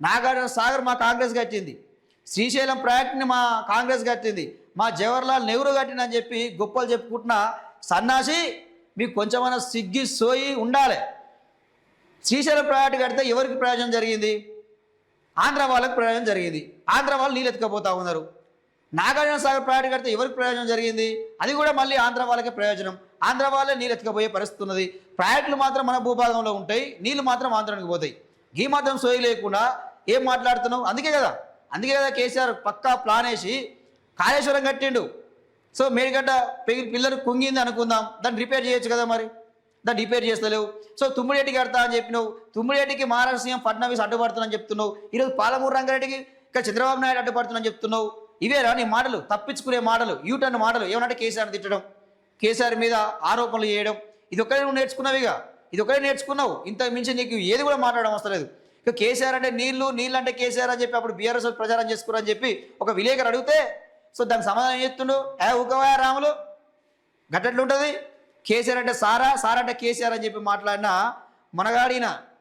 నాగార్జున సాగర్ మా కాంగ్రెస్ కట్టింది, శ్రీశైలం ప్రాజెక్ట్ని మా కాంగ్రెస్ కట్టింది, మా జవహర్లాల్ నెహ్రూ కట్టిందని చెప్పి గొప్పలు చెప్పుకుంటున్న సన్నాసి మీకు కొంచెమైనా సిగ్గి సోయి ఉండాలి. శ్రీశైలం ప్రాజెక్టు కడితే ఎవరికి ప్రయోజనం జరిగింది? ఆంధ్ర వాళ్ళకి ప్రయోజనం జరిగింది. ఆంధ్ర వాళ్ళు నీళ్ళు ఎత్తుకపోతా ఉన్నారు. నాగార్జున సాగర్ ప్రాజెక్టు కడితే ఎవరికి ప్రయోజనం జరిగింది? అది కూడా మళ్ళీ ఆంధ్ర వాళ్ళకే ప్రయోజనం. ఆంధ్ర వాళ్ళే నీళ్ళు ఎత్తుకపోయే పరిస్థితి ఉన్నది. ప్రాజెక్టులు మాత్రం మన భూభాగంలో ఉంటాయి, నీళ్ళు మాత్రం ఆంధ్రానికి పోతాయి. ఈ మాత్రం సోయి లేకుండా ఏం మాట్లాడుతున్నావు? అందుకే కదా కేసీఆర్ పక్కా ప్లాన్ వేసి కాళేశ్వరం కట్టిండు. సో మేడిగడ్డ పిల్లలు కుంగింది అనుకుందాం, దాన్ని రిపేర్ చేయొచ్చు కదా, మరి దాన్ని రిపేర్ చేస్తలేవు. సో తుమ్మిడిగడ్డికి కడతా అని చెప్పినావు, తుమ్మిడిగడ్డికి మహారాష్ట్ర సీఎం ఫడ్నవీస్ అడ్డుపడుతుందని చెప్తున్నావు. ఈరోజు పాలమూరు రంగారెడ్డికి ఇక్కడ చంద్రబాబు నాయుడు అడ్డుపడుతుందని చెప్తున్నావు. ఇవేరా నీ మాటలు? తప్పించుకునే మాటలు, యూటర్న్ మాటలు. ఏమనంటే కేసీఆర్ని తిట్టడం, కేసీఆర్ మీద ఆరోపణలు చేయడం, ఇది ఒక్కడే నువ్వు నేర్చుకున్నావుగా, ఇది ఒకటే నేర్చుకున్నావు. ఇంత మించి నీకు ఏది కూడా మాట్లాడడం వస్తలేదు. ఇక కేసీఆర్ అంటే నీళ్ళు అంటే కేసీఆర్ అని చెప్పి అప్పుడు బీఆర్ఎస్ ప్రచారం చేసుకురని చెప్పి ఒక విలేకరు అడిగితే సో దానికి సమాధానం ఏం చెప్తుండు? ఊకవా రాములు, గట్టెట్లుంటుంది? కేసీఆర్ అంటే సారా అంటే కేసీఆర్ అని చెప్పి మాట్లాడిన మనగాడిన